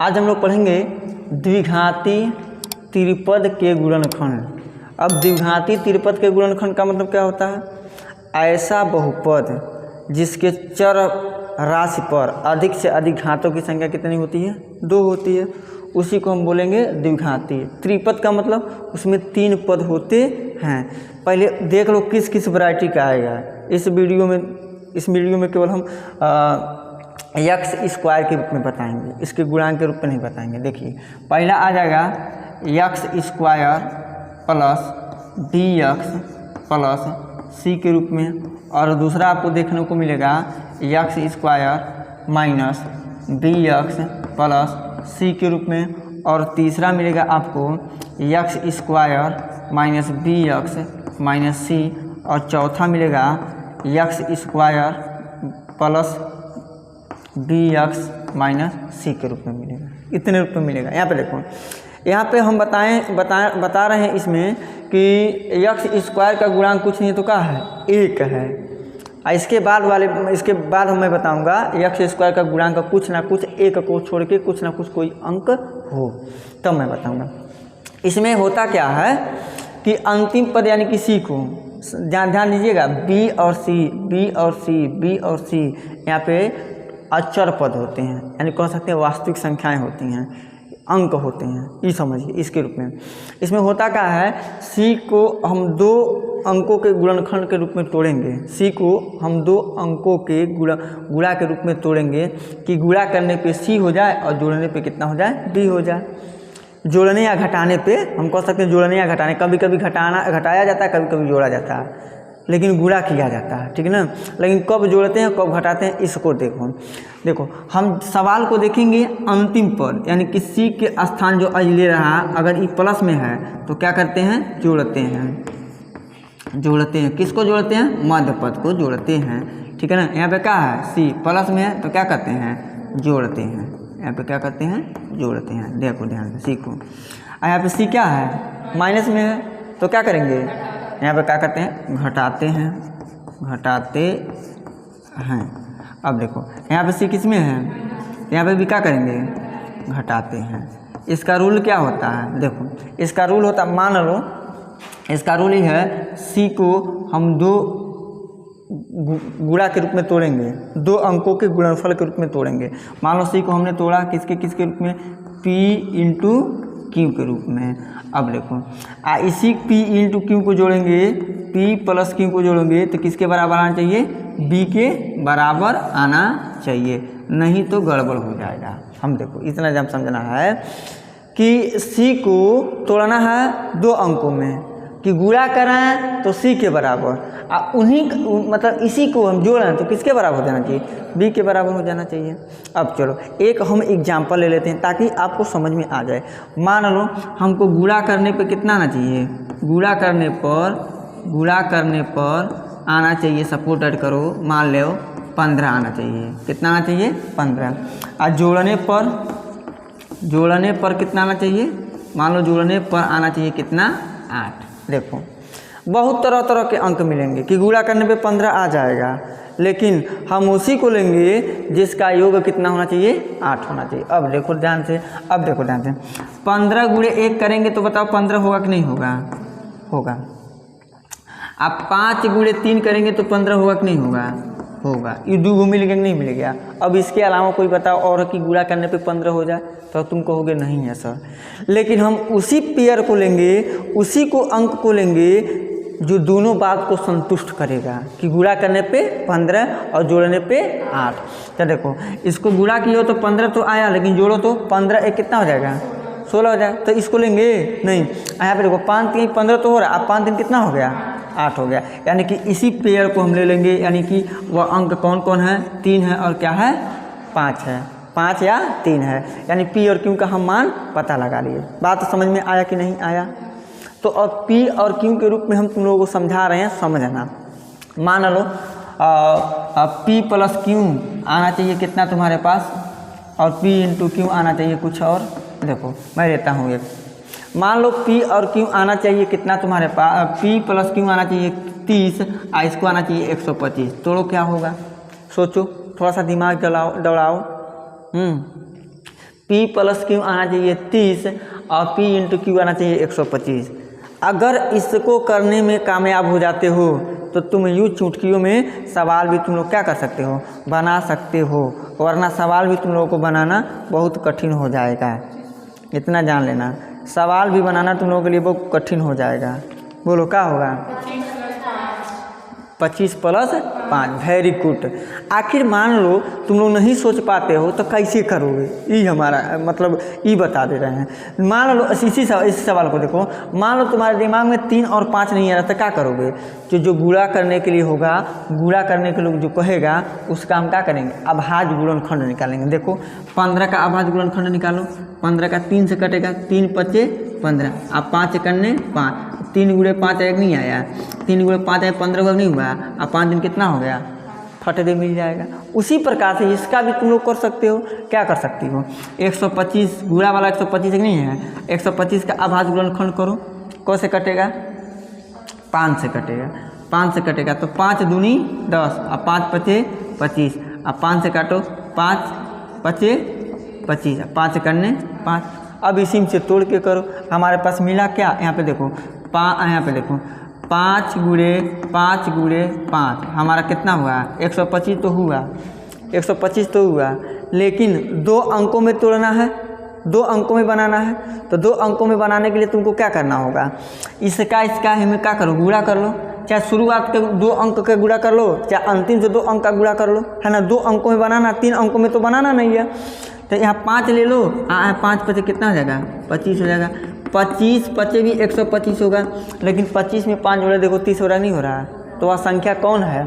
आज हम लोग पढ़ेंगे द्विघाती त्रिपद के गुणनखंड। अब द्विघाती त्रिपद के गुणनखंड का मतलब क्या होता है? ऐसा बहुपद जिसके चर राशि पर अधिक से अधिक घातों की संख्या कितनी होती है? 2 होती है, उसी को हम बोलेंगे द्विघाती। त्रिपद का मतलब उसमें 3 पद होते हैं। पहले देख लो किस किस वैरायटी का आएगा। इस वीडियो में केवल हम एक्स स्क्वायर के रूप में बताएंगे, इसके गुणांक के रूप में नहीं बताएंगे। देखिए पहला आ जाएगा x square plus d x plus c के रूप में, और दूसरा आपको देखने को मिलेगा x square minus b x plus c के रूप में, और तीसरा मिलेगा आपको x square minus b x minus c, और चौथा मिलेगा x square plus b x minus c के रूप में मिलेगा। इतने रूप में मिलेगा। यहाँ पे देखो, यहाँ पे हम बता रहे हैं इसमें कि एक्स स्क्वायर का गुणांक कुछ नहीं तो क्या है? 1 है। इसके बाद मैं बताऊंगा एक्स स्क्वायर का गुणांक कुछ ना कुछ 1 को छोड़ के कुछ ना कुछ कोई अंक हो, तब मैं बताऊंगा। इसमें होता क्या है कि अंतिम पद यानी कि सी को ध्यान दीजिएगा, बी और सी यहाँ पे अचर पद होते हैं, यानी कह सकते हैं वास्तविक संख्याएं होती हैं, अंक होते हैं, ये समझिए। इसके रूप में इसमें होता क्या है, सी को हम 2 अंकों के गुणनखंड के रूप में तोड़ेंगे। सी को हम 2 अंकों के गुणा के रूप में तोड़ेंगे कि गुणा करने पे सी हो जाए और जोड़ने पे कितना हो जाए? डी हो जाए। जोड़ने या घटाने पे हम कह सकते हैं जोड़ने या घटाने, कभी कभी घटाया जाता है, कभी कभी जोड़ा जाता है, लेकिन गुणा किया जाता है, ठीक है ना। लेकिन कब जोड़ते हैं कब घटाते हैं इसको देखो हम सवाल को देखेंगे अंतिम पद यानी कि सी के स्थान जो आज ले रहा है, अगर ई प्लस में है तो क्या करते हैं? जोड़ते हैं। किसको जोड़ते हैं? मध्य पद को जोड़ते हैं, ठीक है ना। यहाँ पे क्या है? सी प्लस में है तो क्या करते हैं? जोड़ते हैं। यहाँ पे क्या करते हैं? जोड़ते हैं। देखो ध्यान से सीखो। यहाँ पे सी क्या है? माइनस में है तो क्या करेंगे? यहाँ पे क्या करते हैं? घटाते हैं। अब देखो यहाँ पे सी किस में है? यहाँ पे भी क्या करेंगे? घटाते हैं। इसका रूल क्या होता है? देखो इसका रूल होता, मान लो इसका रूल ही है, सी को हम 2 गुणा के रूप में तोड़ेंगे, 2 अंकों के गुणनफल के रूप में तोड़ेंगे। मान लो सी को हमने तोड़ा किसके रूप में? पी इंटू क्यू के रूप में। अब देखो इसी P इंटू क्यू को जोड़ेंगे, P प्लस क्यू को जोड़ेंगे तो किसके बराबर आना चाहिए? B के बराबर आना चाहिए, नहीं तो गड़बड़ हो जाएगा। हम देखो इतना जब समझना है कि C को तोड़ना है 2 अंकों में, कि गुणा कराएं तो C के बराबर, मतलब इसी को हम जोड़ रहे हैं तो किसके बराबर हो जाना चाहिए? B के बराबर हो जाना चाहिए। अब चलो एक हम एग्जाम्पल ले लेते हैं ताकि आपको समझ में आ जाए। मान लो हमको गुणा करने पे कितना आना चाहिए? गुणा करने पर आना चाहिए, सपोर्ट ऐड करो, मान लो 15 आना चाहिए। कितना आना चाहिए? 15। और जोड़ने पर कितना आना चाहिए? मान लो जोड़ने पर आना चाहिए कितना? 8। देखो बहुत तरह के अंक मिलेंगे कि गुणा करने पे 15 आ जाएगा, लेकिन हम उसी को लेंगे जिसका योग कितना होना चाहिए? 8 होना चाहिए। अब देखो ध्यान से 15 गुणे 1 करेंगे तो बताओ 15 होगा कि नहीं होगा? होगा। आप 5 गुणे 3 करेंगे तो 15 होगा कि नहीं होगा। ये 2 मिलेगा कि नहीं मिलेगा? अब इसके अलावा कोई बताओ और कि गुणा करने पे 15 हो जाए तो तुम कहोगे नहीं है सर, लेकिन हम उसी पेयर को लेंगे, उसी को अंक को लेंगे जो दोनों बात को संतुष्ट करेगा कि गुणा करने पे 15 और जोड़ने पे 8। तो देखो इसको गुणा किया तो 15 तो आया, लेकिन जोड़ो तो 15 एक कितना हो जाएगा? 16 हो जाएगा। तो इसको लेंगे नहीं। यहाँ पे देखो 5 3 15 तो हो रहा है, अब 5 3 कितना हो गया? 8 हो गया। यानी कि इसी पेयर को हम ले लेंगे, यानी कि वह अंक कौन कौन है? 3 है और क्या है? 5 है। 5 या 3 है, यानी P और Q का हम मान पता लगा लिए। बात समझ में आया कि नहीं आया? तो अब P और Q के रूप में हम तुम लोगों को समझा रहे हैं, समझना। मान लो P प्लस Q आना चाहिए कितना तुम्हारे पास, और P इंटू Q आना चाहिए कुछ और। देखो मैं लेता हूँ एक, मान लो P और Q आना चाहिए कितना तुम्हारे पास? P प्लस Q आना चाहिए 30, इसको आना चाहिए 125। तोड़ो क्या होगा? सोचो, थोड़ा सा दिमाग दौड़ाओ। P प्लस क्यू आना चाहिए 30 और P इंटू क्यू आना चाहिए 125। अगर इसको करने में कामयाब हो जाते हो तो तुम यूँ चुटकियों में सवाल भी तुम लोग क्या कर सकते हो, बना सकते हो, वरना सवाल भी तुम लोगों को बनाना बहुत कठिन हो जाएगा। इतना जान लेना, सवाल भी बनाना तुम लोगों के लिए बहुत कठिन हो जाएगा। बोलो क्या होगा? 25 प्लस 5। Very good. आखिर मान लो तुम लोग नहीं सोच पाते हो तो कैसे करोगे, ये हमारा मतलब ये बता दे रहे हैं। मान लो इस सवाल को देखो, मान लो तुम्हारे दिमाग में 3 और 5 नहीं आ रहा तो क्या करोगे? जो गुणा करने के लिए होगा, गुणा करने के लोग जो कहेगा उसका हम क्या करेंगे, अभाज्य गुणनखंड निकालेंगे। देखो 15 का अभाज्य गुणनखंड निकालो। 15 का 3 से कटेगा, 3 पचे 15, अब 5 करने 5, 3 गुणे 5 एक नहीं आया, 3 गुणे 5 आया 15 नहीं हुआ, अब 5 दिन कितना हो गया, फटे मिल जाएगा। उसी प्रकार से इसका भी तुम लोग कर सकते हो। क्या कर सकती हो? 125 गुणा वाला 125 नहीं है, 125 का अभाज्य गुणनखंड करो। कौन से कटेगा? 5 से कटेगा। 5 से कटेगा तो 5 दूनी 10, अब 5 पचे 25, अब 5 से काटो, 5 पचे 25, 5 करने 5। अब इसी से तोड़ के करो। हमारे पास मिला क्या? यहाँ पे देखो, यहाँ पे देखो 5 गुणे 5 हमारा कितना हुआ? 125 तो हुआ, 125 तो हुआ, लेकिन 2 अंकों में तोड़ना है, 2 अंकों में बनाना है। तो 2 अंकों में बनाने के लिए तुमको क्या करना होगा? इसका हमें क्या करो, गुणा कर लो। चाहे शुरुआत के 2 अंक का गुणा कर लो, चाहे अंतिम से 2 अंक का गुणा कर लो, है ना। 2 अंकों में बनाना, 3 अंकों में तो बनाना नहीं है। तो यहाँ 5 ले लो, 5 पचे कितना हो जाएगा? 25 हो जाएगा। 25 पचे भी 125 होगा, लेकिन 25 में 5 जोड़े देखो 30 हो रहा नहीं हो रहा। तो वह संख्या कौन है?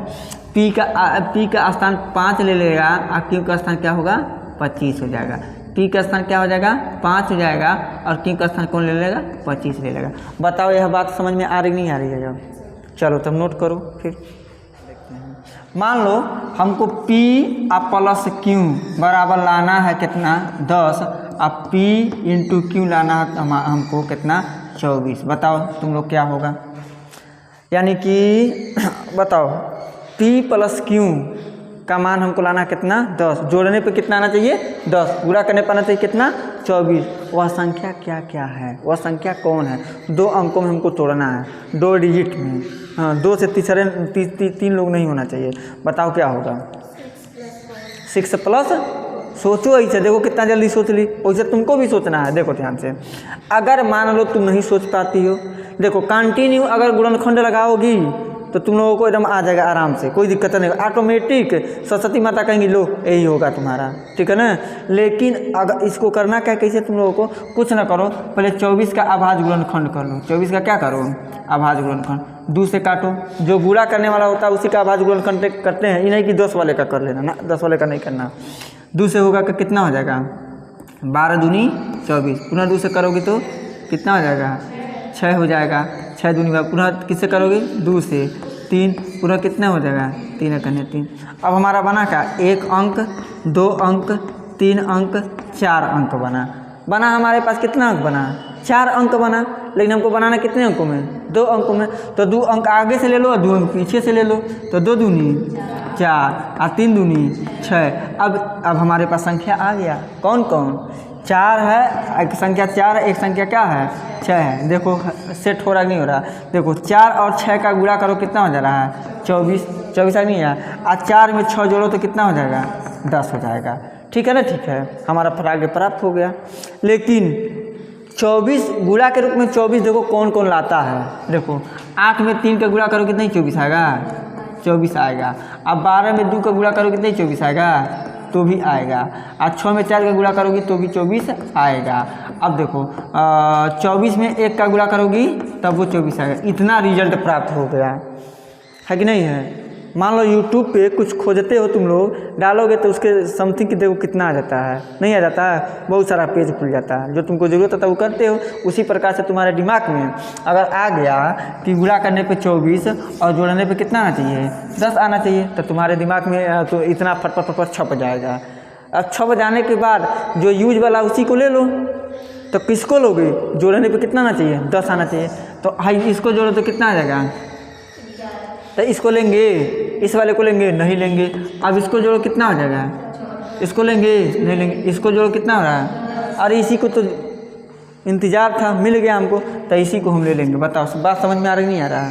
P का स्थान 5 ले लेगा और Q का स्थान क्या होगा? 25 हो जाएगा। P का स्थान क्या हो जाएगा? 5 हो जाएगा और Q का स्थान कौन ले लेगा? 25 ले लेगा। बताओ यह बात समझ में आ रही नहीं आ रही है? जब चलो तब नोट करो। फिर मान लो हमको P प्लस Q बराबर लाना है कितना? 10। अब P इंटू Q लाना है हमको कितना? 24। बताओ तुम लोग क्या होगा? यानी कि बताओ P प्लस Q का मान हमको लाना कितना? 10। जोड़ने पे कितना आना चाहिए? 10। गुणा करने पर आना चाहिए कितना? 24। वह संख्या क्या क्या है? वह संख्या कौन है? 2 अंकों में हमको तोड़ना है, 2 डिजिट में। हाँ, 2 से तीन लोग नहीं होना चाहिए। बताओ क्या होगा? 6 प्लस, सोचो ऐसे, देखो कितना जल्दी सोच ली। वैसे तुमको भी सोचना है। देखो ध्यान से, अगर मान लो तुम नहीं सोच पाती हो, देखो कंटिन्यू अगर गुणनखंड लगाओगी तो तुम लोगों को एकदम आ जाएगा आराम से, कोई दिक्कत नहीं, ऑटोमेटिक सरस्वती माता कहेंगी लो यही होगा तुम्हारा, ठीक है ना। लेकिन अगर इसको करना क्या, कैसे? तुम लोगों को कुछ ना करो, पहले 24 का अभाज्य गुणनखंड कर लो। 24 का क्या करो? अभाज्य गुणनखंड। 2 से काटो, जो गुणा करने वाला होता है उसी का अभाज्य गुणनखंड करते हैं, ये नहीं कि 10 वाले का कर लेना ना, 10 वाले का नहीं करना। 2 से होगा कि कितना हो जाएगा? 12 दूनी 24। पुनः 2 से करोगे तो कितना हो जाएगा? 6 हो जाएगा। 6 दूनी पुनः किससे करोगे? 2 से। 3 पूरा कितना हो जाएगा? 3 करने 3। अब हमारा बना क्या? 1 अंक, 2 अंक, 3 अंक, 4 अंक बना हमारे पास कितना अंक बना? 4 अंक बना। लेकिन हमको बनाना कितने अंकों में? 2 अंकों में। तो 2 अंक आगे से ले लो और 2 अंक पीछे से ले लो। तो 2 दूनी 4 और 3 दूनी 6। अब हमारे पास संख्या आ गया। कौन कौन? 4 है, एक संख्या 4 है, एक संख्या क्या है? 6 है। देखो सेट हो रहा नहीं हो रहा? देखो 4 और 6 का गुणा करो, कितना हो जा रहा है? 24। 24 नहीं है, और 4 में 6 जोड़ो तो कितना हो जाएगा? 10 हो जाएगा। ठीक है ना? ठीक है, हमारा आगे प्राप्त हो गया। लेकिन 24 गुणा के रूप में 24 देखो कौन कौन लाता है। देखो 8 में 3 का गुणा करो कितना ही 24 आएगा? 24 आएगा। अब 12 में 2 का गुणा करो कितना ही 24 आएगा? तो भी आएगा। और 6 में 4 का गुणा करोगी तो भी 24 आएगा। अब देखो 24 में 1 का गुणा करोगी तब वो 24 आएगा। इतना रिजल्ट प्राप्त हो गया है कि नहीं है? मान लो यूट्यूब पे कुछ खोजते हो तुम लोग, डालोगे तो उसके समथिंग की देखो कितना आ जाता है, नहीं आ जाता है? बहुत सारा पेज खुल जाता है। जो तुमको ज़रूरत होता है वो करते हो। उसी प्रकार से तुम्हारे दिमाग में अगर आ गया कि गुणा करने पे 24 और जोड़ने पे कितना आना चाहिए? 10 आना चाहिए, तो तुम्हारे दिमाग में तो इतना फटफट छप जाएगा। अब छप जाने के बाद जो यूज वाला उसी को ले लो। तो किसको लोगे? जोड़ने पे कितना आना चाहिए? 10 आना चाहिए। तो हाई इसको जोड़ो तो कितना आ जाएगा? तो इसको लेंगे, इस वाले को लेंगे, नहीं लेंगे। अब इसको जोड़ो कितना हो जाएगा? इसको लेंगे, नहीं लेंगे। इसको जोड़ो कितना हो रहा है? अरे इसी को तो इंतज़ार था, मिल गया हमको, तो इसी को हम ले लेंगे। बताओ बात समझ में आ रही नहीं आ रहा?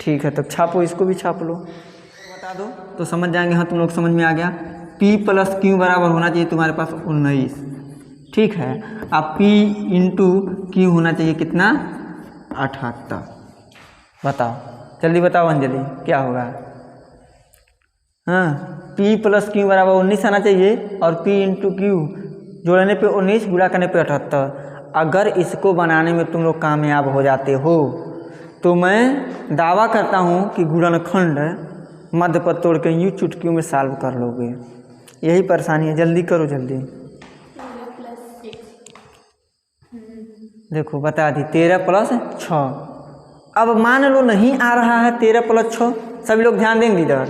ठीक है, तो छापो, इसको भी छाप लो, बता दो तो समझ जाएंगे। हाँ तुम लोग समझ में आ गया। P + Q बराबर होना चाहिए तुम्हारे पास 19, ठीक है। अब P × Q होना चाहिए कितना? 78। बताओ जल्दी बताओ अंजलि, क्या होगा? हाँ, P + Q बराबर 19 आना चाहिए, और P × Q जोड़ने पे 19, गुणा करने पे 78। अगर इसको बनाने में तुम लोग कामयाब हो जाते हो तो मैं दावा करता हूँ कि गुणनखंड मध्य पद तोड़ के यूँ चुटकियों में सॉल्व कर लोगे। यही परेशानी है, जल्दी करो जल्दी। देखो बता दी 13 + 6। अब मान लो नहीं आ रहा है 13 + 6, सभी लोग ध्यान देंगे इधर।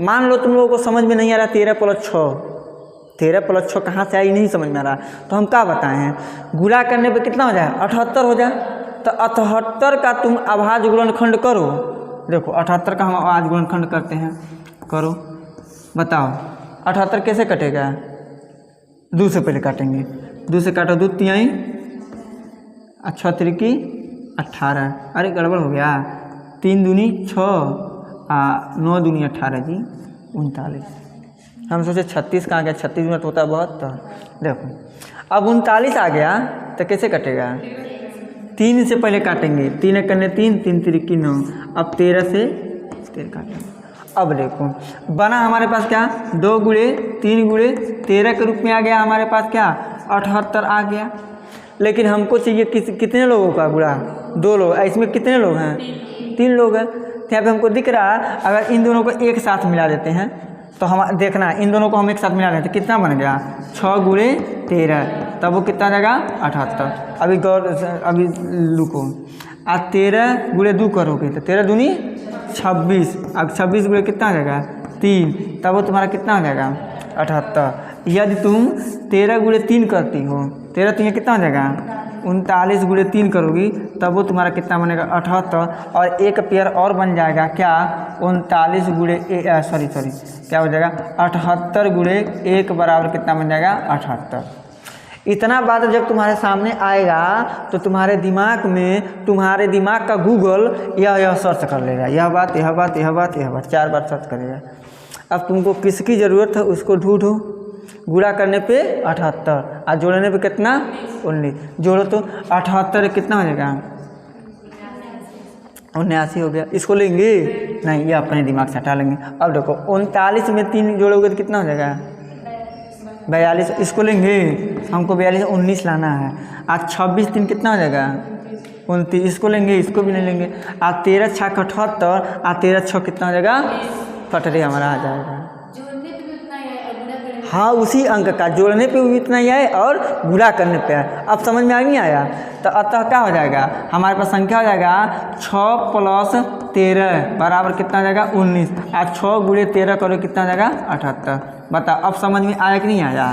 मान लो तुम लोगों को समझ में नहीं आ रहा 13 + 6, 13 + 6 कहाँ से आई नहीं समझ में आ रहा, तो हम क्या बताए हैं? गुणा करने पे कितना हो जाए? 78 हो जाए। तो 78 का तुम अभाज्य गुणनखंड करो। देखो 78 का हम अभाज्य गुणनखंड करते हैं, करो बताओ 78 कैसे कटेगा? 2 से पहले काटेंगे, 2 से काटो, 2 तिहाई, 6 × 18। अरे गड़बड़ हो गया, 3 दूनी 6, 9 दूनी 18 जी 39। हम सोचे 36 कहाँ गया, 36 मिनट होता है 72। देखो अब 39 आ गया तो कैसे कटेगा? 3 से पहले काटेंगे, 3 × 3, 3 × 3 9। अब 13 से 13 काटेंगे। अब देखो बना हमारे पास क्या? 2 × 3 × 13 के रूप में आ गया हमारे पास क्या? 78 आ गया। लेकिन हमको चाहिए कितने लोगों का गुणा? 2 लोग। इसमें कितने लोग हैं? 3 लोग हैं। तो यहाँ पे हमको दिख रहा है अगर इन दोनों को एक साथ मिला देते हैं तो हम देखना, इन दोनों को हम एक साथ मिला लेते कितना बन गया? 6 × 13, तब वो कितना जाएगा? 78। अभी गौर, अभी लुको, आज 13 × 2 करोगे तो 13 दूनी 26, अब 26 × कितना आ जाएगा? 3, तब वो तुम्हारा कितना हो जाएगा? 78। यदि तुम 13 × 3 करती हो, 13 3 कितना हो जाएगा? 39 × 3 करोगी तब वो तुम्हारा कितना बनेगा? 78। और एक पेयर और बन जाएगा क्या? 39 × सॉरी क्या हो जाएगा? 78 × 1 बराबर कितना बन जाएगा? 78। इतना बात जब तुम्हारे सामने आएगा तो तुम्हारे दिमाग का गूगल यह सर्च कर लेगा, यह बात 4 बार सर्च करेगा। अब तुमको किसकी ज़रूरत है उसको ढूंढो। गुणा करने पे 78 और जोड़ने पे कितना? 19। जोड़ो तो 78 कितना हो जाएगा? 79 हो गया। इसको लेंगे नहीं, ये अपने दिमाग से हटा लेंगे। अब देखो 39 में 3 जोड़ोगे तो कितना हो जाएगा? 42। इसको लेंगे, हमको 42 19 लाना है। आज 26 3 कितना हो जाएगा? 29। इसको लेंगे, इसको भी नहीं लेंगे। आज 13 × 6 = 78 और 13 × 6 कितना हो जाएगा? फटरे हमारा आ जाएगा। हाँ उसी अंक का जोड़ने पे भी इतना ही है और गुणा करने पे है। अब समझ में आ नहीं आया? तो अतः क्या हो जाएगा हमारे पास? संख्या हो जाएगा 6 + 13 बराबर कितना हो जाएगा? 19। आज 6 × 13 करो कितना हो जाएगा? 78। बताओ अब समझ में आया कि नहीं आया?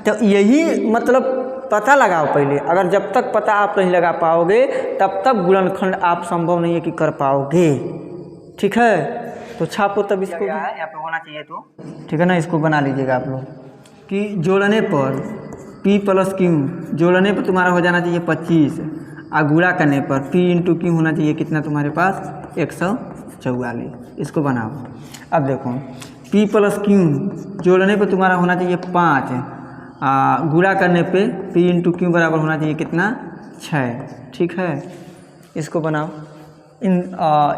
तो यही मतलब पता लगाओ पहले। अगर जब तक पता आप नहीं लगा पाओगे तब तक गुणनखंड आप संभव नहीं है कि कर पाओगे। ठीक है, तो छापो तब इसको, यहाँ पे होना चाहिए तो ठीक है ना। इसको बना लीजिएगा आप लोग कि जोड़ने पर P + Q जोड़ने पर तुम्हारा हो जाना चाहिए 25 और गुणा करने पर P × Q होना चाहिए कितना तुम्हारे पास? 144। इसको बनाओ। अब देखो P + Q जोड़ने पर तुम्हारा होना चाहिए 5, गुणा करने पे P × Q बराबर होना चाहिए कितना? 6। ठीक है, इसको बनाओ।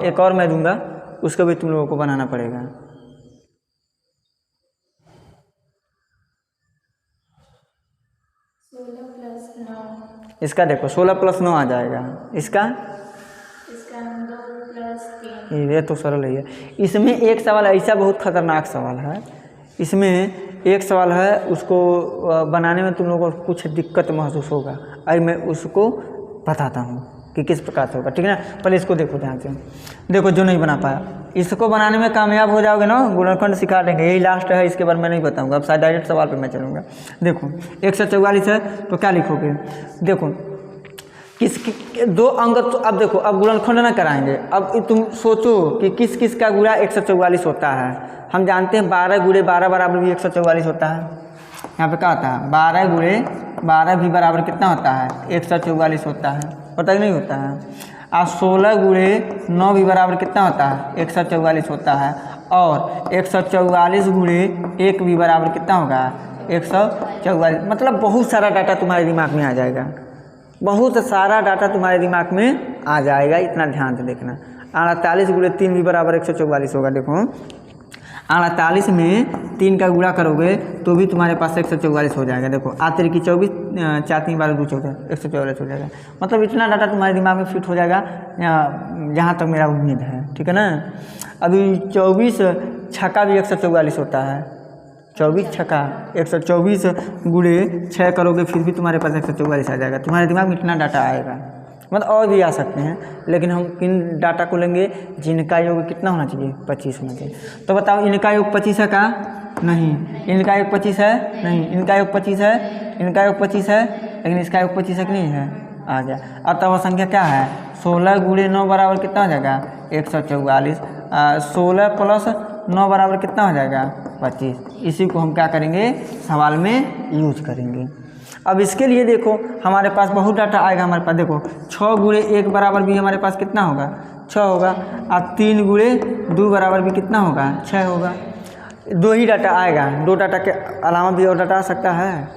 एक और मैं दूंगा, उसको भी तुम लोगों को बनाना पड़ेगा। इसका देखो 16 + 9 आ जाएगा। इसका 2 + 3। ये तो सरल है। इसमें एक सवाल ऐसा बहुत खतरनाक सवाल है, इसमें एक सवाल है उसको बनाने में तुम लोगों को कुछ दिक्कत महसूस होगा। अरे मैं उसको बताता हूँ कि किस प्रकार से होगा। ठीक है ना, पहले इसको देखो ध्यान से। देखो जो नहीं बना पाया, इसको बनाने में कामयाब हो जाओगे ना, गुणनखंड सिखा देंगे। यही लास्ट है, इसके बारे में नहीं बताऊंगा। अब शायद डायरेक्ट सवाल पे मैं चलूँगा। देखो 144 है तो क्या लिखोगे? देखो किस 2 अंक। अब देखो अब गुणनखंड ना कराएंगे। अब तुम सोचो कि किस किस का गुणा 144 होता है। हम जानते हैं 12 × 12 बराबर भी 144 होता है। यहाँ पे क्या होता है 12 गुणे 12 भी बराबर कितना होता है 144 होता है कि नहीं होता है। और 16 गुणे 9 भी बराबर कितना होता है 144 होता है। और 144 गुणे 1 भी बराबर कितना होगा 144। मतलब बहुत सारा डाटा तुम्हारे दिमाग में आ जाएगा, बहुत सारा डाटा तुम्हारे दिमाग में आ जाएगा, इतना ध्यान से देखना। 48 गुणे 3 भी बराबर 144 होगा। देखो 48 में 3 का गुणा करोगे तो भी तुम्हारे पास 144 हो जाएगा। देखो आतिर की 24 4 3 12 2 14 144 हो जाएगा। मतलब इतना डाटा तुम्हारे दिमाग में फिट हो जाएगा जहाँ तक मेरा उम्मीद है, ठीक है ना। अभी 24 छक्का भी 144 होता है। 24 छक्का 124 गुणे 6 करोगे फिर भी तुम्हारे पास 144 आ जाएगा। तुम्हारे दिमाग में इतना डाटा आएगा, मतलब और भी आ सकते हैं, लेकिन हम किन डाटा को लेंगे जिनका योग कितना होना चाहिए 25 होना चाहिए। तो बताओ इनका योग 25 है का नहीं, इनका योग 25 है नहीं, इनका योग 25 है, इनका योग 25 है, लेकिन इसका योग 25 है कि नहीं है, आ गया। अब तब संख्या क्या है 16 गुणे 9 बराबर कितना हो जाएगा 144। 16 प्लस 9 बराबर कितना हो जाएगा 25। इसी को हम क्या करेंगे सवाल में यूज करेंगे। अब इसके लिए देखो हमारे पास बहुत डाटा आएगा हमारे पास। देखो 6 गुणे 1 बराबर भी हमारे पास कितना होगा 6 होगा। और 3 गुणे 2 बराबर भी कितना होगा 6 होगा। 2 ही डाटा आएगा, 2 डाटा के अलावा भी और डाटा आ सकता है,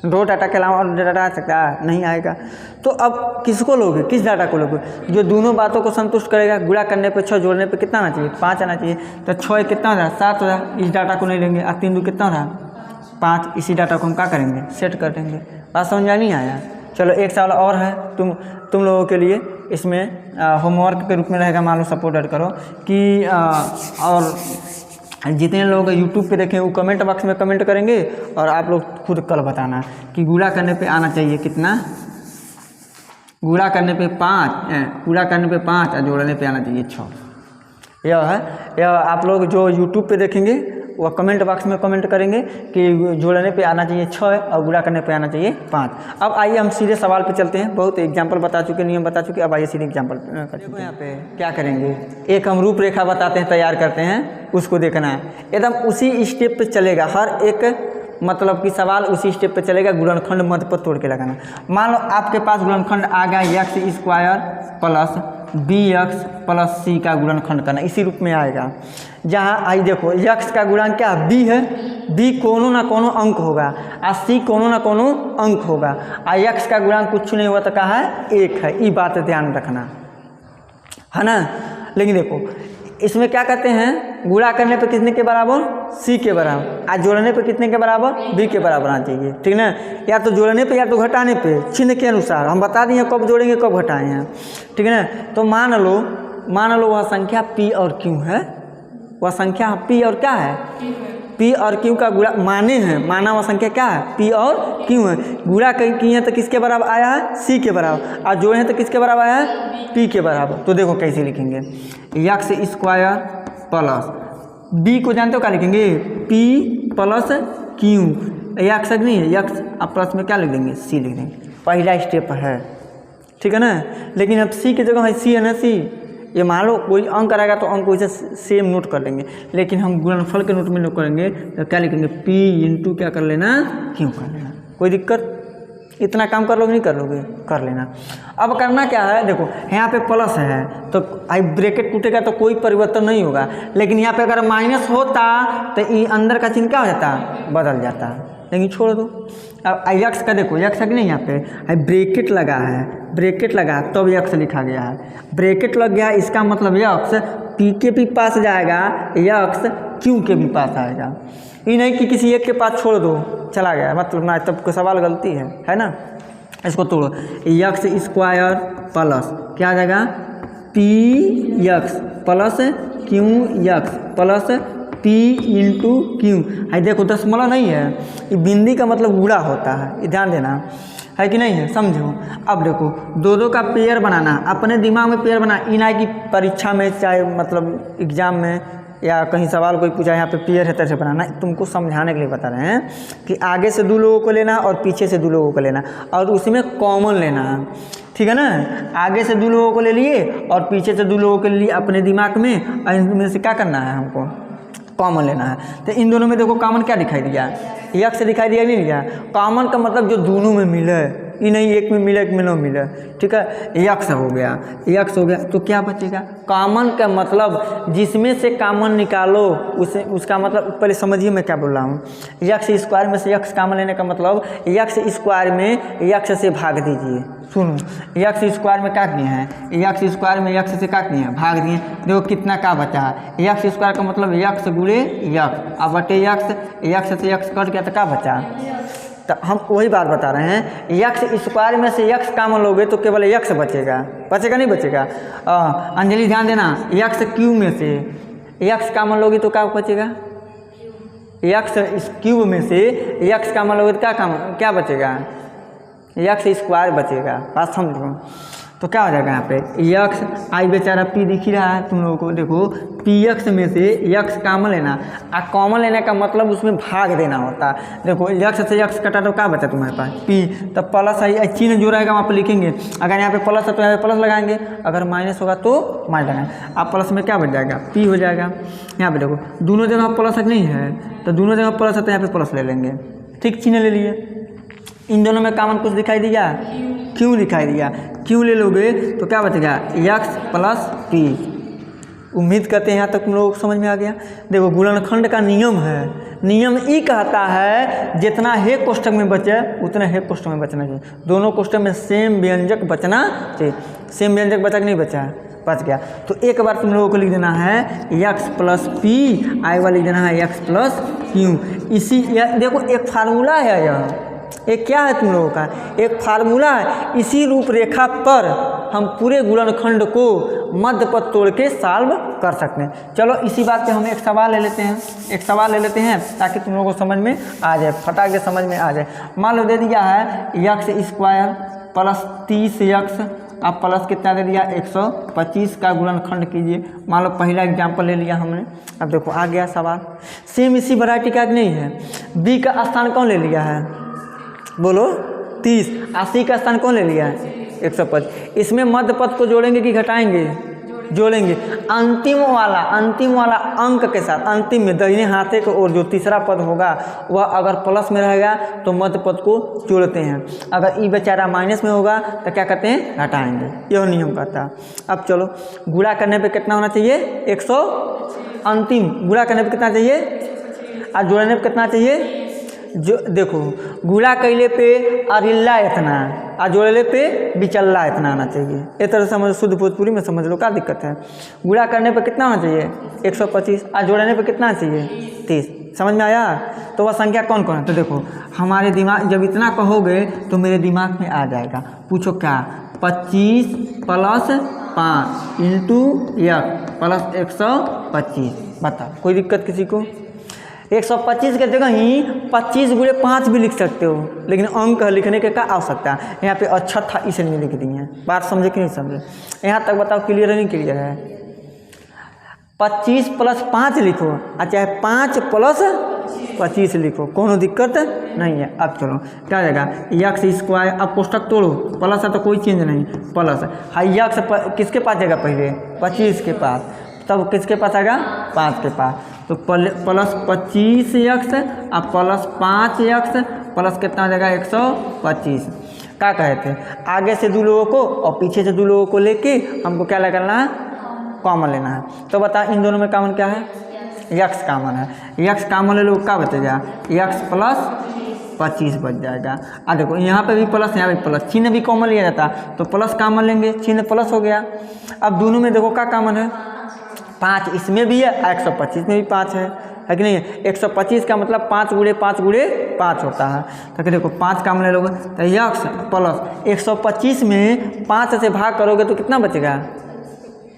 2 डाटा के अलावा और डाटा आ सकता है नहीं आएगा। तो अब किसको लोगे, किस डाटा को लोगे जो दोनों बातों को संतुष्ट करेगा। गुणा करने पे 6 जोड़ने पे कितना आना चाहिए 5 आना चाहिए। तो 6 कितना हो रहा 7 हो रहा, इस डाटा को नहीं लेंगे। और 3 2 कितना हो रहा 5, इसी डाटा को हम क्या करेंगे सेट कर देंगे। बात समझ में नहीं आया। चलो एक सवाल और है तुम लोगों के लिए, इसमें होमवर्क के रूप में रहेगा। मान लो सपोर्ट करो कि और जितने लोग यूट्यूब पे देखें वो कमेंट बॉक्स में कमेंट करेंगे और आप लोग खुद कल बताना कि गुणा करने पे आना चाहिए कितना, गुणा करने पे 5, गुणा करने पे 5 और जोड़ने पे आना चाहिए 6। यह है, यह आप लोग जो यूट्यूब पे देखेंगे वह कमेंट बॉक्स में कमेंट करेंगे कि जोड़ने पे आना चाहिए 6 और गुणा करने पे आना चाहिए 5। अब आइए हम सीधे सवाल पे चलते हैं। बहुत एग्जांपल बता चुके, नियम बता चुके, अब आइए सीधे एग्जांपल कर चुके हैं। यहाँ पे क्या करेंगे, एक हम रूपरेखा बताते हैं, तैयार करते हैं, उसको देखना है। एकदम उसी स्टेप पे चलेगा, हर एक मतलब कि सवाल उसी स्टेप पे चलेगा। गुणनखंड मध्य पर तोड़ के लगाना। मान लो आपके पास गुणनखंड आ गया x² plus bx plus c का गुणनखंड करना, इसी रूप में आएगा। जहाँ आई देखो x का गुणांक क्या b है, b कोनो ना कोनो अंक होगा और c कोनो ना कोनो अंक होगा। और x का गुणांक कुछ नहीं हुआ तो क्या है 1 है। ये बात ध्यान रखना है ना। लेकिन देखो इसमें क्या करते हैं, गुणा करने पे कितने के बराबर c के बराबर, और जोड़ने पे कितने के बराबर b के बराबर आना चाहिए, ठीक ना। या तो जोड़ने पे या तो घटाने पे, चिन्ह के अनुसार हम बता दिए कब जोड़ेंगे कब घटाए हैं, ठीक है ना। तो मान लो वह संख्या p और q है, वह संख्या p और क्या है p और q का गुणा माने हैं, माना वह संख्या क्या है p और q है। गुणा किए हैं तो किसके बराबर आया है c के बराबर, और जोड़े हैं तो किसके बराबर आया है p के बराबर। तो देखो कैसे लिखेंगे, x² प्लस b को जानते हो क्या लिखेंगे p प्लस q, x नहीं है x, अब प्लस में क्या लिख देंगे c लिख देंगे। पहला स्टेप है, ठीक है ना। लेकिन अब c की जगह है c है ना, c ये मान लो कोई अंक रहेगा तो अंक वैसे सेम नोट कर लेंगे। लेकिन हम गुणनफल के नोट में नोट करेंगे तो क्या लिखेंगे p इंटू क्या कर लेना q कर लेना। कोई दिक्कत, इतना काम कर लोगे नहीं कर लोगे, कर लेना। अब करना क्या है, देखो यहाँ पे प्लस है तो आई ब्रैकेट टूटेगा तो कोई परिवर्तन नहीं होगा। लेकिन यहाँ पे अगर माइनस होता तो ये अंदर का चिन्ह क्या हो जाता बदल जाता, लेकिन छोड़ दो। अब x का देखो, x है कि नहीं, यहाँ पे ब्रैकेट लगा है, ब्रैकेट लगा तब x लिखा गया है। ब्रैकेट लग गया इसका मतलब x p के भी पास जाएगा, x q के भी पास आएगा। ये नहीं कि किसी एक के पास छोड़ दो चला गया, मतलब ना तब को सवाल गलती है ना। इसको तोड़ो, x² प्लस क्या आ जाएगा px plus qx plus p into Q. है देखो दशमलव नहीं है, ये बिंदी का मतलब गुणा होता है, ये ध्यान देना है कि नहीं है, समझो। अब देखो दो का पेयर बनाना, अपने दिमाग में पेयर बना, इन है कि परीक्षा में चाहे मतलब एग्जाम में या कहीं सवाल कोई पूछा यहाँ पे पेयर है तरह बनाना। तुमको समझाने के लिए बता रहे हैं कि आगे से 2 लोगों को लेना और पीछे से 2 लोगों को लेना और उसमें कॉमन लेना है, ठीक है ना। आगे से 2 लोगों को ले लिए और पीछे से 2 लोगों के लिए अपने दिमाग में, और इनमें से क्या करना है हमको कॉमन लेना है। तो इन दोनों में देखो कॉमन क्या दिखाई दिया, यक्स दिखाई दिया नहीं दिया। कॉमन का मतलब जो दोनों में मिले, ये नहीं एक में मिले एक में न मिले, ठीक है। यक्स हो गया, यक्स हो गया, तो क्या बचेगा, कॉमन का मतलब जिसमें से कॉमन निकालो उसे, उसका मतलब पहले समझिए मैं क्या बोल रहा हूँ। यक्स स्क्वायर में से यक्स कॉमन लेने का मतलब यक्स स्क्वायर में यक्स से भाग दीजिए। सुनो, यक्स स्क्वायर में क्या किए हैं, यक्स स्क्वायर में यक्स से क्या किए हैं, भाग दिए। देखो कितना का बचा है, यक्स स्क्वायर का मतलब यक्स गुणे यक्स, अब बटे यक्स, यक्स से यक्स कट गया तो क्या बचा। तो हम वही बात बता रहे हैं, यक्स स्क्वायर में से यक्स कॉमन लोगे तो केवल यक्स बचेगा, बचेगा नहीं बचेगा। अंजलि ध्यान देना, यक्स क्यूब में से यक्स कॉमन लोगे तो क्या बचेगा, यक्स क्यूब में से यक्स कॉमन लोगे तो क्या बचेगा, यक्स स्क्वायर बचेगा। बात समझो, तो क्या हो जाएगा यहाँ पे यक्स, आई बेचारा पी दिख ही रहा है तुम लोगों को, देखो पी एक्स में से यक्स कॉमन लेना, कॉमन लेने का मतलब उसमें भाग देना होता है। देखो यक्स से यक्स कटा तो क्या बचा तुम्हारे पास, पी, तब प्लस आई चिन्ह जो रहेगा वहाँ पर लिखेंगे। अगर यहाँ पे प्लस है तो यहाँ पे प्लस लगाएंगे, अगर माइनस होगा तो माइनस लगाएंगे। अब प्लस में क्या बच जाएगा, पी हो जाएगा। यहाँ पे देखो दोनों जगह प्लस नहीं है, तो दोनों जगह प्लस है तो यहाँ पे प्लस ले लेंगे, ठीक, चिन्ह ले लिए। इन दोनों में कॉमन कुछ दिखाई दिया, क्यों दिखाई दिया, क्यों ले लोगे तो क्या बचेगा, यक्स प्लस पी। उम्मीद करते हैं यहाँ तक तुम लोगों को समझ में आ गया। देखो गुणनखंड का नियम है, नियम ये कहता है जितना हे कोष्ठक में बचे उतना हे कोष्ठक में बचना चाहिए। दोनों कोष्ठक में सेम व्यंजक बचना चाहिए। सेम व्यंजक बचा कि नहीं बचा, बच गया। तो एक बार तुम लोगों को लिख देना है यक्स प्लस पी, आई वाला लिख देना है यक्स प्लस क्यू। इसी देखो एक फार्मूला है, यह एक क्या है तुम लोगों का, एक फार्मूला है। इसी रूपरेखा पर हम पूरे गुणनखंड को मध्य पद तोड़ के सॉल्व कर सकते हैं। चलो इसी बात पे हम एक सवाल ले लेते हैं, एक सवाल ले लेते हैं ताकि तुम लोगों को समझ में आ जाए, फटाक से समझ में आ जाए। मान लो दे दिया है यक्स स्क्वायर प्लस 30 यक्स, अब प्लस कितना दे दिया 125 का गुणनखंड कीजिए। मान लो पहला एग्जाम्पल ले लिया हमने। अब देखो आ गया सवाल, सेम इसी वैरायटी का नहीं है। बी का स्थान कौन ले लिया है, बोलो 30, 80 का स्थान कौन ले लिया है 125। इसमें मध्य पद को जोड़ेंगे कि घटाएंगे, जोड़ेंगे। अंतिम वाला अंक के साथ, अंतिम में दाहिने हाथे की ओर जो तीसरा पद होगा वह अगर प्लस में रहेगा तो मध्य पद को जोड़ते हैं, अगर ई बेचारा माइनस में होगा तो क्या करते हैं, घटाएंगे। यह नियम कहता है। अब चलो गुणा करने पे कितना होना चाहिए 100, अंतिम गुणा करने पे कितना चाहिए और जोड़ने पे कितना चाहिए। जो देखो गुणा कैले पे अरिल्ला इतना और जोड़ले पे बिचल्ला इतना आना चाहिए। इस तरह से समझ, शुद्ध भोजपुरी में समझ लो क्या दिक्कत है। गुणा करने पे कितना होना चाहिए 125 और जोड़ने पे कितना चाहिए 30। समझ में आया। तो वह संख्या कौन कौन है, तो देखो हमारे दिमाग, जब इतना कहोगे तो मेरे दिमाग में आ जाएगा। पूछो क्या, 25 प्लस 5 इंटू यक्स प्लस 125। बताओ कोई दिक्कत किसी को। 125 के जगह ही 25 गुणे 5 भी लिख सकते हो, लेकिन अंक लिखने के क्या आवश्यकता है, यहाँ पे अच्छा था इसलिए लिख दी है। बात समझे कि नहीं समझे, यहाँ तक बताओ क्लियर है नहीं क्लियर है। 25 प्लस 5 लिखो और चाहे 5 प्लस 25 लिखो, कोनो दिक्कत नहीं है। अब चलो क्या हो जाएगा यक्स स्क्वायर, अब कोष्ठक तोड़ो, प्लस है तो कोई चेंज नहीं, प्लस है यक्स किसके पास जाएगा पहले 25 के पास, तब किसके पास आएगा 5 के पास। तो प्लस 25 यक्स और प्लस 5 यक्स प्लस कितना हो जाएगा 125। क्या कहे थे, आगे से दो लोगों को और पीछे से दो लोगों को लेके हमको क्या लगाना है, कॉमन लेना है। तो बता इन दोनों में कॉमन क्या है, यक्स कॉमन है। यक्स कॉमन ले लो क्या बचेगा, यक्स प्लस 25 बच जाएगा। अब देखो यहाँ पे भी प्लस, यहाँ पे प्लस, चिन्ह भी कॉमन लिया जाता तो प्लस कॉमन लेंगे, चिन्ह प्लस हो गया। अब दोनों में देखो क्या कॉमन है, 5 इसमें भी है, 125 में भी 5 है कि नहीं। 125 का मतलब 5 गुणे 5 गुणे 5 होता है। तो देखो 5 कॉमन ले लोगे तो यक्स प्लस 125 में 5 से भाग करोगे तो कितना बचेगा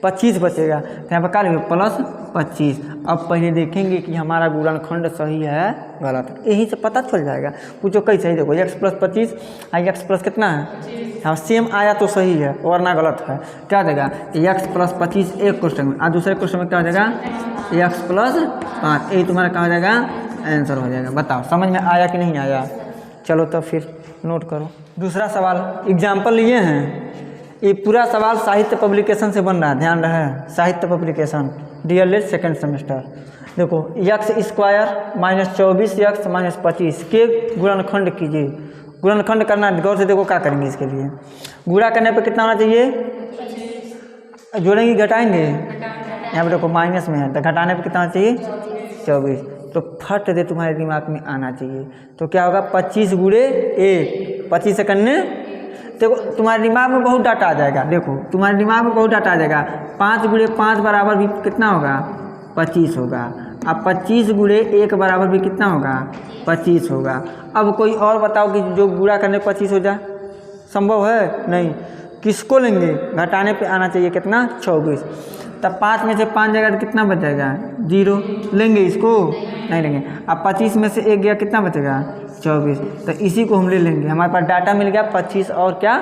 25 बचेगा। तो यहाँ पर क्या लिखेंगे प्लस 25। अब पहले देखेंगे कि हमारा गुणनखंड सही है गलत, यहीं से पता चल जाएगा। पूछो कैसे ही, देखो x प्लस 25 और x प्लस कितना है, हाँ सेम आया तो सही है वरना गलत है। क्या देगा x प्लस 25 एक क्वेश्चन में और दूसरे क्वेश्चन में क्या हो जाएगा x प्लस 5। यही तुम्हारा क्या हो जाएगा आंसर हो जाएगा। बताओ समझ में आया कि नहीं आया। चलो तो फिर नोट करो। दूसरा सवाल एग्जाम्पल लिए हैं, ये पूरा सवाल साहित्य पब्लिकेशन से बन रहा है, ध्यान रहे साहित्य पब्लिकेशन DLED सेकेंड सेमेस्टर। देखो x square minus 24 x minus 25 के गुणनखंड कीजिए। गुणनखंड करना है, गौर से देखो क्या करेंगे इसके लिए। गुणा करने पे कितना होना चाहिए, जोड़ेंगे घटाएंगे, यहाँ पे देखो माइनस में है तो घटाने पे कितना होना चाहिए 24। तो फट दे तुम्हारे दिमाग में आना चाहिए। तो क्या होगा 25 गुणे 1, 25 से करने, देखो तुम्हारे दिमाग में बहुत डाटा आ जाएगा। देखो तुम्हारे दिमाग में बहुत डाटा आ जाएगा। 5 गुणे 5 बराबर भी कितना होगा 25 होगा। अब 25 गुणे 1 बराबर भी कितना होगा 25 होगा। अब कोई और बताओ कि जो गुणा करने 25 हो जाए, संभव है नहीं। किसको लेंगे, घटाने पे आना चाहिए कितना 24। तब 5 में से 5 जाएगा तो कितना बच जाएगा 0, लेंगे इसको नहीं लेंगे। अब 25 में से 1 गया कितना बचेगा 24, तो इसी को हम ले लेंगे। हमारे पास डाटा मिल गया 25 और क्या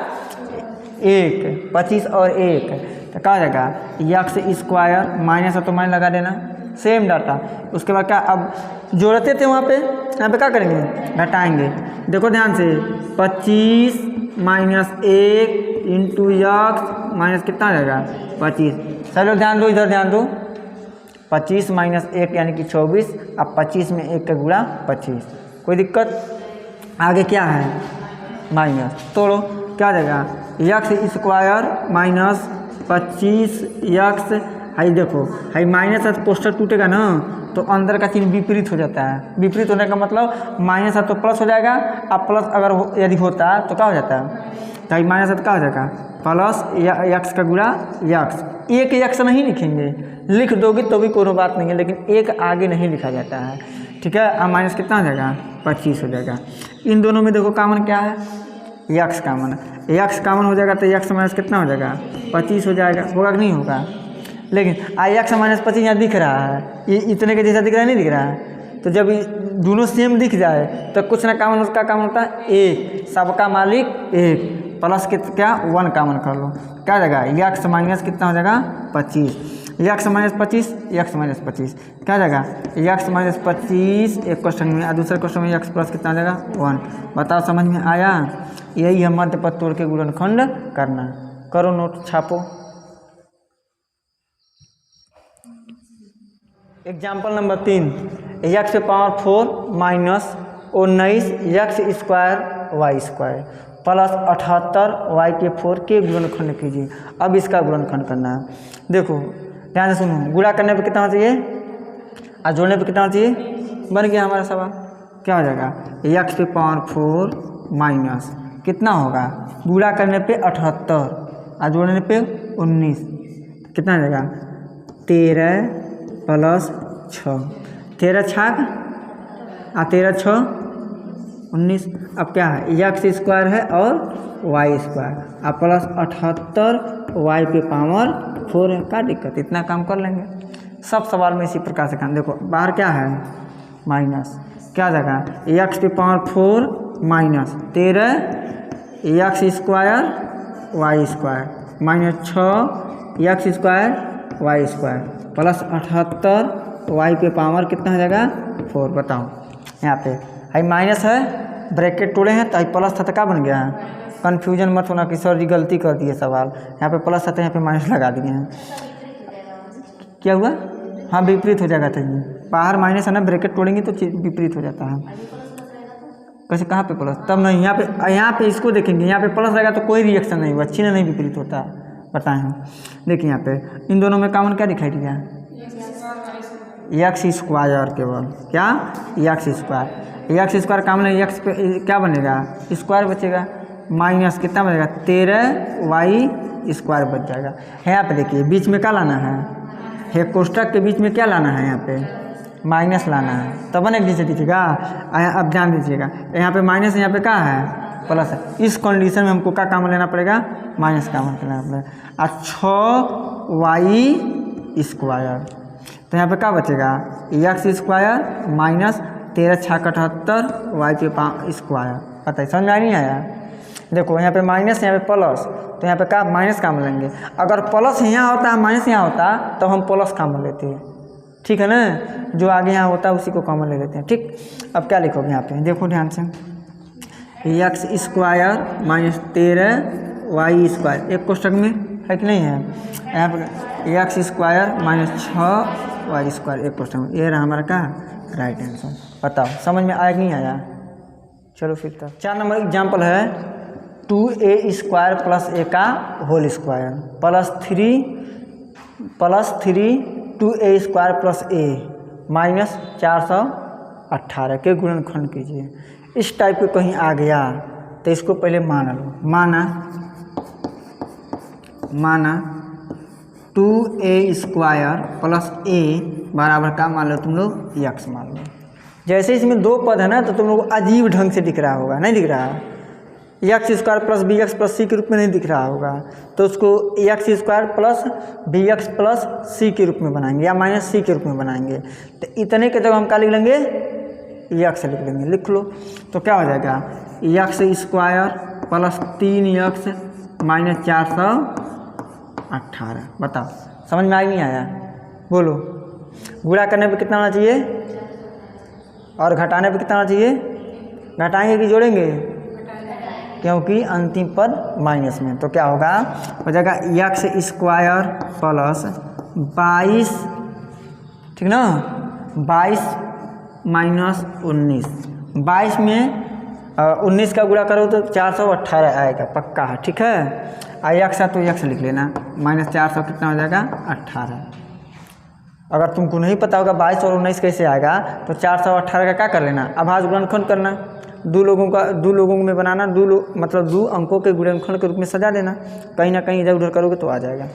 1, 25 और 1, तो क्या हो जाएगा यक्स स्क्वायर माइनस है तो माइनस लगा देना, सेम डाटा। उसके बाद क्या, अब जोड़ते थे वहाँ पे, यहाँ पे क्या करेंगे घटाएंगे। देखो ध्यान से 25 माइनस 1 इंटू यक्स माइनस कितना आ जाएगा 25। चलो ध्यान दो, इधर ध्यान दो। 25 माइनस 1 यानी कि 24। अब 25 में 1 का गुणा 25, कोई दिक्कत। आगे क्या है माइनस, तोड़ो क्या आ जाएगा x square minus 25 x. High देखो हाई माइनस है तो पोस्टर टूटेगा ना, तो अंदर का चिन्ह विपरीत हो जाता है। विपरीत होने का मतलब माइनस है तो प्लस हो जाएगा। अब प्लस अगर यदि होता है तो क्या हो जाता है, तो माइनस है तो क्या हो जाएगा प्लस यक्स का गुणा यक्स। एक यक्स नहीं लिखेंगे, लिख दोगे तो भी कोई बात नहीं है, लेकिन एक आगे नहीं लिखा जाता है, ठीक है। अब माइनस कितना हो जाएगा 25 हो जाएगा। इन दोनों में देखो कॉमन क्या है यक्स कॉमन, यक्स कॉमन हो जाएगा तो यक्स माइनस कितना हो जाएगा 25 हो जाएगा। होगा कि नहीं होगा, लेकिन यक्स माइनस 25 यहाँ दिख रहा है, ये इतने के जैसा दिख रहा है, नहीं दिख रहा है। तो जब दोनों सेम दिख जाए तो कुछ ना कॉमन, उसका कॉमन होता है 1, सबका मालिक 1, प्लस के क्या 1 कॉमन कर लो, क्या हो जाएगा यक्स माइनस कितना हो जाएगा 25, यक्स माइनस 25 यक्स माइनस 25 क्या हो जाएगा यक्स माइनस 25 एक क्वेश्चन में, और दूसरे क्वेश्चन में यक्स प्लस कितना हो जाएगा 1। बताओ समझ में आया। यही है मध्य पद तोड़ के गुणनखंड करना। करो नोट छापो। Example number 3, x power 4 minus 19 x square y square plus 78 y के 4 के गुणनखंड कीजिए। अब इसका गुणनखंड करना है। देखो ध्यान से सुनो, गुणा करने पे कितना होना चाहिए और जोड़ने पे कितना होना चाहिए, बन गया हमारा सवाल। क्या हो जाएगा यक्स पे पावर 4 माइनस कितना होगा, गुणा करने पे 78 और जोड़ने पे 19 कितना हो जाएगा 13 प्लस 6, 13 छाक और 13 6 19। अब क्या है यक्स स्क्वायर है और वाई स्क्वायर और प्लस 78 वाई पे पावर 4 है। क्या दिक्कत, इतना काम कर लेंगे। सब सवाल में इसी प्रकार से काम। देखो बाहर क्या है माइनस, क्या जाएगा यक्स पे power 4 minus 13 x square y square minus 6 x square y square plus 78 y पे पावर कितना हो जाएगा 4। बताओ यहाँ पे हाई माइनस है, ब्रैकेट तोड़े हैं तो हाई प्लस था तो क्या बन गया है, कन्फ्यूजन मत होना कि सर जी गलती कर दिए सवाल, यहाँ पे प्लस था तो यहाँ पे माइनस लगा दिए हैं। क्या हुआ, हाँ विपरीत हो जाएगा। तो बाहर माइनस है ना, ब्रैकेट तोड़ेंगे तो विपरीत हो जाता है। कैसे कहाँ पे प्लस, तब नहीं यहाँ पे इसको देखेंगे, यहाँ पे प्लस रहेगा तो कोई रिएक्शन नहीं हुआ, चिन्ह नहीं विपरीत होता। बताएं हम, देखिए यहाँ पे इन दोनों में कॉमन क्या दिखाई दिया यक्स स्क्वायर, केवल क्या x square, x square common है, यक्स पे क्या बनेगा स्क्वायर बचेगा, माइनस कितना बनेगा 13 वाई स्क्वायर बच जाएगा। यहाँ पे देखिए बीच में क्या लाना है कोष्ठक के बीच में क्या लाना है, यहाँ पे माइनस लाना है, तब बने नीचे दीजिएगा। अब ध्यान दीजिएगा यहाँ पे माइनस, यहाँ पे क्या है प्लस है। इस कंडीशन में हमको क्या कॉमन लेना पड़ेगा माइनस कॉमन लेना पड़ेगा। और 6 वाई स्क्वायर, तो यहाँ पे क्या बचेगा यक्स स्क्वायर माइनस 13 6 78 वाई पे स्क्वायर। पता है समझ में नहीं आया। देखो यहाँ पे माइनस यहाँ पे प्लस, तो यहाँ पे क्या माइनस कॉमन लेंगे। अगर प्लस यहाँ होता है माइनस यहाँ होता तो हम प्लस कॉमन लेते हैं, ठीक है ना, जो आगे यहाँ होता है उसी को कॉमन ले लेते हैं। ठीक, अब क्या लिखोगे यहाँ पे देखो ध्यान से, x square minus 13 y square एक कोष्ठक में है कि नहीं है। यहाँ पे x square minus 6 y square एक क्वेश्चन। ये रहा हमारा क्या राइट आंसर। बताओ समझ में आया कि नहीं आया। चलो फिर तब 4 नंबर एग्जाम्पल है 2a स्क्वायर प्लस a का whole square plus 3 2a square plus a minus 418 के गुणनखंड कीजिए। इस टाइप के कहीं आ गया तो इसको पहले मान लो। माना 2a स्क्वायर प्लस a बराबर का मान लो तुम लोग x मान लो। जैसे इसमें 2 पद है ना तो तुम लोग अजीब ढंग से दिख रहा होगा, नहीं दिख रहा x square plus b x plus c के रूप में नहीं दिख रहा होगा तो उसको x square plus b x plus c के रूप में बनाएंगे या माइनस सी के रूप में बनाएंगे। तो इतने के जगह हम क्या लिख लेंगे एक्स लिख लेंगे। लिख लो तो क्या हो जाएगा x square plus 3x minus 418। बताओ समझ में नहीं आया। बोलो गुणा करने पे कितना आना चाहिए और घटाने पे कितना आना चाहिए। घटाएंगे कि जोड़ेंगे क्योंकि अंतिम पद माइनस में। तो क्या होगा हो जाएगा एक्स स्क्वायर प्लस 22 ठीक ना 22 माइनस 19। 22 में 19 का गुणा करो तो 418 आएगा पक्का है ठीक है। एक्स है तो एक्स लिख लेना माइनस 400 कितना हो जाएगा 18। अगर तुमको नहीं पता होगा 22 और 19 कैसे आएगा तो 418 का क्या कर लेना अभाज्य गुणनखंड करना। दो लोगों में बनाना मतलब 2 अंकों के गुणनखंड के रूप में सजा देना। कहीं ना कहीं इधर उधर करोगे तो आ जाएगा।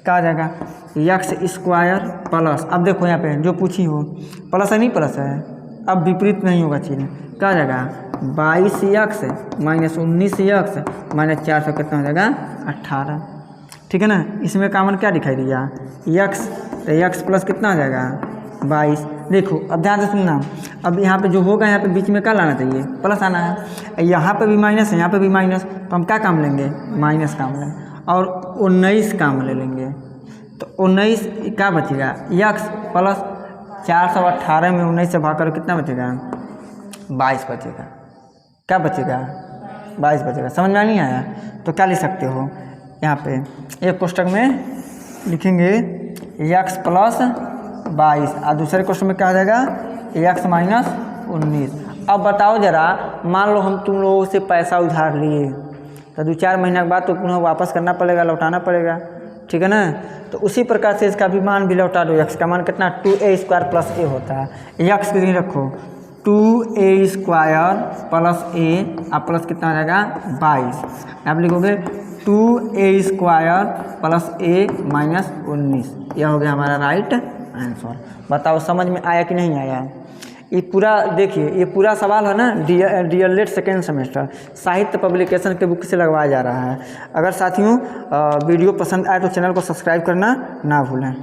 क्या आ जाएगा एक्स स्क्वायर प्लस अब देखो यहाँ पे जो पूछी हो प्लस है नहीं प्लस है अब विपरीत नहीं होगा चीज़। क्या आ जाएगा 22x माइनस 19x माइनस 400 कितना हो जाएगा 18 ठीक है ना। इसमें कॉमन क्या दिखाई दिया एक्स प्लस कितना हो जाएगा 22। देखो अब ध्यान से सुनना अब यहाँ पे जो होगा यहाँ पे बीच में क्या लाना चाहिए प्लस आना है। यहाँ पे भी माइनस है यहाँ पे भी माइनस तो हम क्या काम लेंगे माइनस काम लेंगे और 19 काम ले लेंगे। तो 19 क्या बचेगा एक्स प्लस 418 में 19 से भाग कर कितना बचेगा 22 बचेगा। क्या बचेगा 22 बचेगा। समझ में नहीं आया तो क्या लिख सकते हो यहाँ पे एक कोष्टक में लिखेंगे एक्स प्लस 22 और दूसरे क्वेश्चन में क्या आ जाएगा एक्स माइनस 19। अब बताओ जरा मान लो हम तुम लोगों से पैसा उधार लिए तो 2-4 महीने के बाद तो पुनः वापस करना पड़ेगा लौटाना पड़ेगा ठीक है ना। तो उसी प्रकार से इसका भी मान भी लौटा दो। एक्स का मान कितना 2a स्क्वायर प्लस a होता है। एक्स के लिए रखो 2a स्क्वायर प्लस a और प्लस कितना हो जाएगा 22। आप लिखोगे 2a square plus a minus 19। यह हो गया हमारा राइट आंसर। बताओ समझ में आया कि नहीं आया। ये पूरा देखिए ये पूरा सवाल है ना डीएलएड सेकेंड सेमेस्टर साहित्य पब्लिकेशन के बुक से लगवाया जा रहा है। अगर साथियों वीडियो पसंद आए तो चैनल को सब्सक्राइब करना ना भूलें।